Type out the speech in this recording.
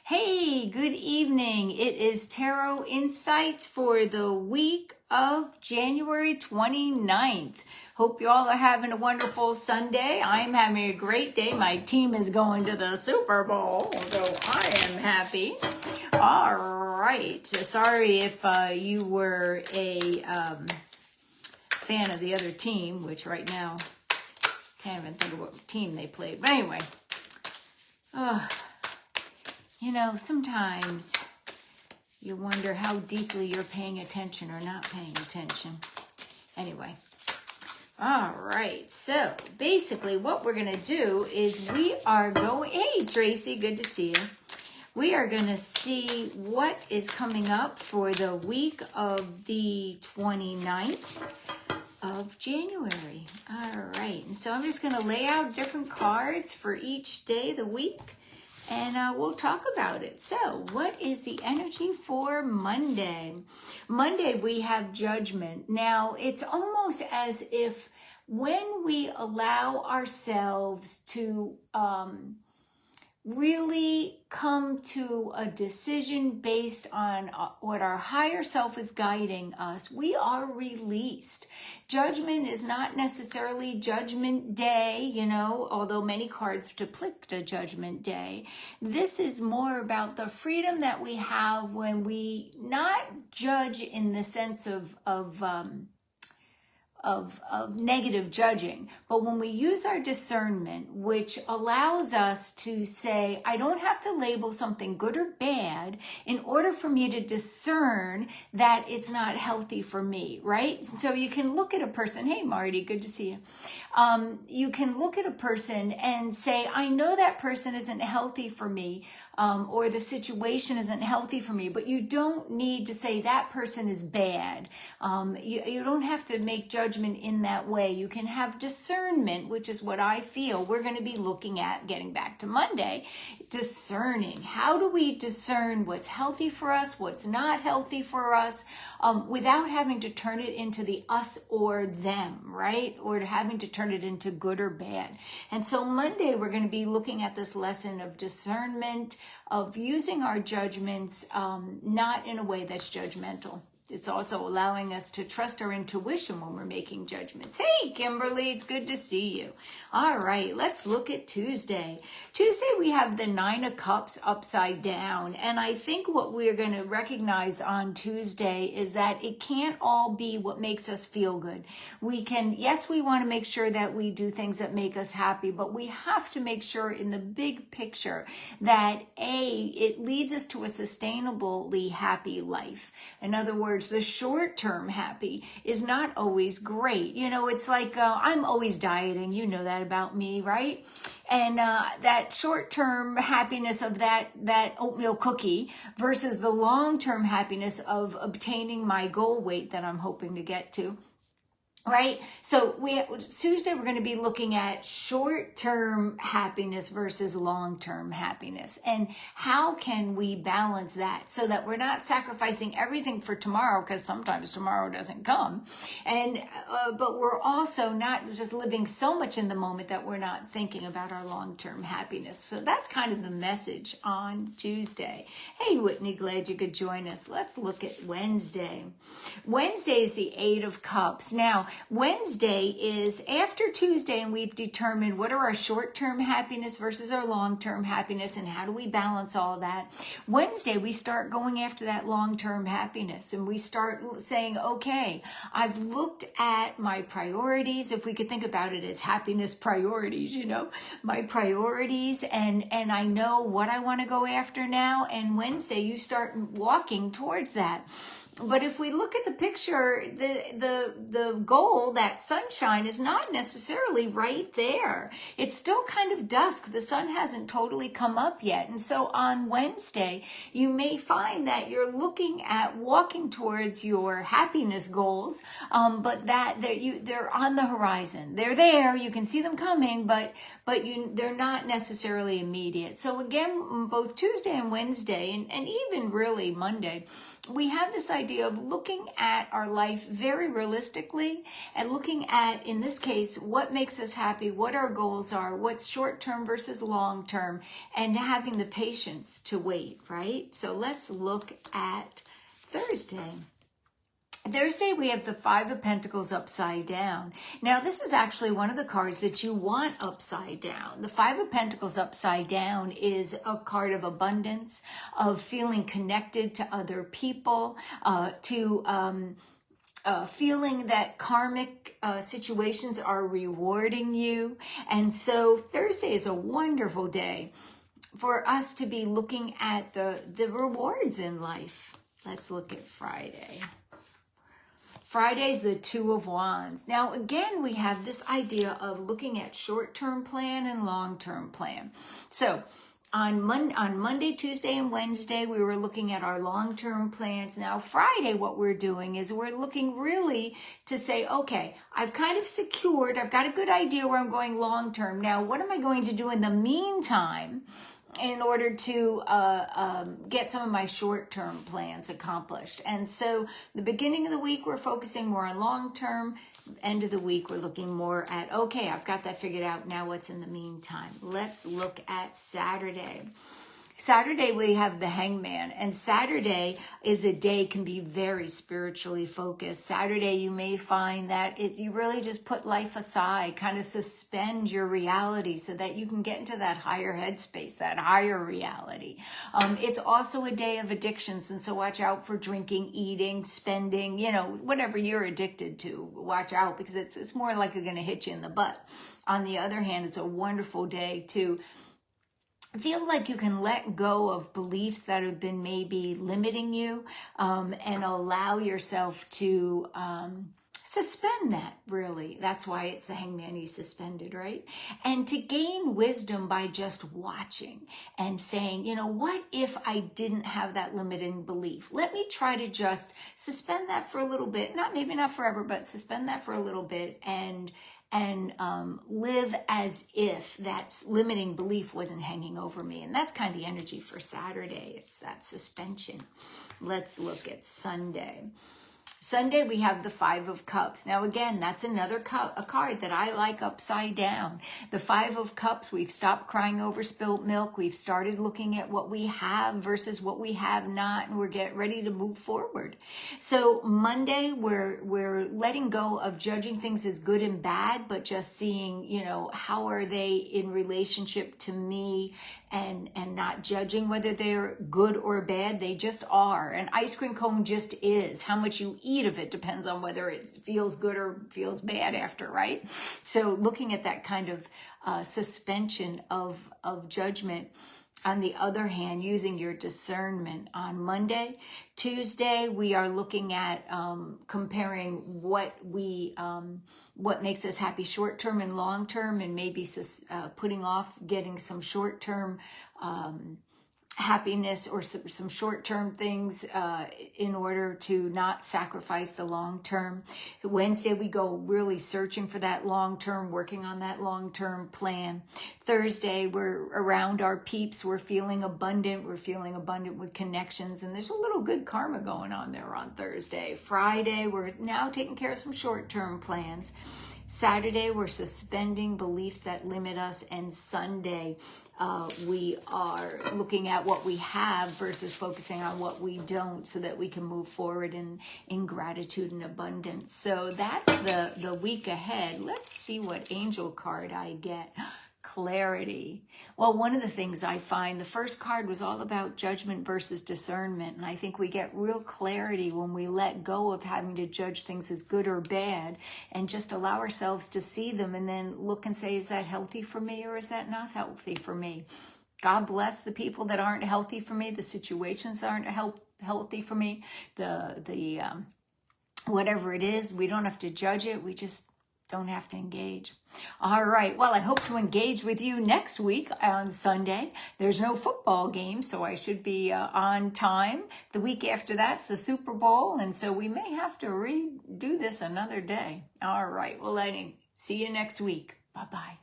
Hey, good evening. It is Tarot Insights for the week of January 29th. Hope you all are having a wonderful Sunday. I'm having a great day. My team is going to the Super Bowl, so I am happy. All right. Sorry if you were a fan of the other team, which right now, can't even think of what team they played. But anyway, sometimes you wonder how deeply you're paying attention or not paying attention. Anyway, all right. So basically what we're going to do is we are going, hey, Tracy, good to see you. We are going to see what is coming up for the week of the 29th of January. All right. And so I'm just going to lay out different cards for each day of the week. And we'll talk about it. So what is the energy for Monday? Monday, we have Judgment. Now, it's almost as if when we allow ourselves to really come to a decision based on what our higher self is guiding us, we are released. Judgment is not necessarily Judgment Day, although many cards depict a Judgment Day. This is more about the freedom that we have when we not judge in the sense of negative judging, but when we use our discernment, which allows us to say, I don't have to label something good or bad in order for me to discern that it's not healthy for me, right? So you can look at a person, hey Marty, good to see you. You can look at a person and say, I know that person isn't healthy for me, or the situation isn't healthy for me, but you don't need to say that person is bad. You don't have to make judgment in that way. You can have discernment, which is what I feel we're going to be looking at, getting back to Monday, discerning. How do we discern what's healthy for us, what's not healthy for us, without having to turn it into the us or them, right? Or having to turn it into good or bad. And so Monday, we're going to be looking at this lesson of discernment, of using our judgments, not in a way that's judgmental. It's also allowing us to trust our intuition when we're making judgments. Hey, Kimberly, it's good to see you. All right, let's look at Tuesday. Tuesday, we have the Nine of Cups upside down. And I think what we're going to recognize on Tuesday is that it can't all be what makes us feel good. We want to make sure that we do things that make us happy, but we have to make sure in the big picture that it leads us to a sustainably happy life. In other words, the short-term happy is not always great. It's like I'm always dieting. You know that about me, right? And that short-term happiness of that oatmeal cookie versus the long-term happiness of obtaining my goal weight that I'm hoping to get to. Right? So Tuesday, we're going to be looking at short-term happiness versus long-term happiness. And how can we balance that so that we're not sacrificing everything for tomorrow, because sometimes tomorrow doesn't come. And, but we're also not just living so much in the moment that we're not thinking about our long-term happiness. So that's kind of the message on Tuesday. Hey, Whitney, glad you could join us. Let's look at Wednesday. Wednesday is the Eight of Cups. Now, Wednesday is after Tuesday, and we've determined what are our short-term happiness versus our long-term happiness, and how do we balance all that. Wednesday, we start going after that long-term happiness, and we start saying, okay, I've looked at my priorities, if we could think about it as happiness priorities, my priorities, and I know what I want to go after now, and Wednesday, you start walking towards that. But if we look at the picture, the goal, that sunshine, is not necessarily right there. It's still kind of dusk. The sun hasn't totally come up yet. And so on Wednesday, you may find that you're looking at walking towards your happiness goals, but that they're on the horizon. They're there. You can see them coming, but they're not necessarily immediate. So again, both Tuesday and Wednesday, and even really Monday, we have this idea idea of looking at our life very realistically and looking at, in this case, what makes us happy, what our goals are, what's short-term versus long-term, and having the patience to wait, right? So let's look at Thursday. Thursday, we have the Five of Pentacles upside down. Now, this is actually one of the cards that you want upside down. The Five of Pentacles upside down is a card of abundance, of feeling connected to other people, to feeling that karmic situations are rewarding you. And so Thursday is a wonderful day for us to be looking at the rewards in life. Let's look at Friday. Friday's the Two of Wands. Now, again, we have this idea of looking at short-term plan and long-term plan. So on Monday, Tuesday, and Wednesday, we were looking at our long-term plans. Now, Friday, what we're doing is we're looking really to say, okay, I've kind of secured, I've got a good idea where I'm going long-term. Now, what am I going to do in the meantime in order to get some of my short-term plans accomplished? And so the beginning of the week, we're focusing more on long-term. End of the week, we're looking more at, okay, I've got that figured out. Now what's in the meantime? Let's look at Saturday. Saturday, we have the Hangman, and Saturday is a day can be very spiritually focused. Saturday, you may find that you really just put life aside, kind of suspend your reality so that you can get into that higher headspace, that higher reality. It's also a day of addictions, and so watch out for drinking, eating, spending, whatever you're addicted to. Watch out, because it's more likely going to hit you in the butt. On the other hand, it's a wonderful day to feel like you can let go of beliefs that have been maybe limiting you, and allow yourself to suspend that, really. That's why it's the Hangman, he's suspended, right? And to gain wisdom by just watching and saying, what if I didn't have that limiting belief? Let me try to just suspend that for a little bit. Maybe not forever, but suspend that for a little bit and live as if that limiting belief wasn't hanging over me. And that's kind of the energy for Saturday. It's that suspension. Let's look at Sunday. Sunday, we have the Five of Cups. Now, again, that's another a card that I like upside down. The Five of Cups, we've stopped crying over spilt milk. We've started looking at what we have versus what we have not, and we're getting ready to move forward. So Monday, we're letting go of judging things as good and bad, but just seeing, how are they in relationship to me, and not judging whether they're good or bad. They just are. An ice cream cone just is. How much you eat of it depends on whether it feels good or feels bad after, right? So looking at that kind of suspension of judgment. On the other hand, using your discernment on Monday. Tuesday, we are looking at comparing what makes us happy short-term and long-term, and maybe putting off getting some short-term happiness or some short-term things in order to not sacrifice the long-term. Wednesday, we go really searching for that long-term, working on that long-term plan. Thursday, we're around our peeps. We're feeling abundant. We're feeling abundant with connections, and there's a little good karma going on there on Thursday. Friday, we're now taking care of some short-term plans. Saturday, we're suspending beliefs that limit us, and Sunday, we are looking at what we have versus focusing on what we don't, so that we can move forward in gratitude and abundance. So that's the week ahead. Let's see what angel card I get. Clarity. Well, one of the things I find, the first card was all about judgment versus discernment, and I think we get real clarity when we let go of having to judge things as good or bad and just allow ourselves to see them and then look and say, is that healthy for me or is that not healthy for me? God bless the people that aren't healthy for me, the situations that aren't healthy for me, the whatever it is. We don't have to judge it. We just don't have to engage. All right. Well, I hope to engage with you next week on Sunday. There's no football game, so I should be on time. The week after that's the Super Bowl, and so we may have to redo this another day. All right. Well, see you next week. Bye-bye.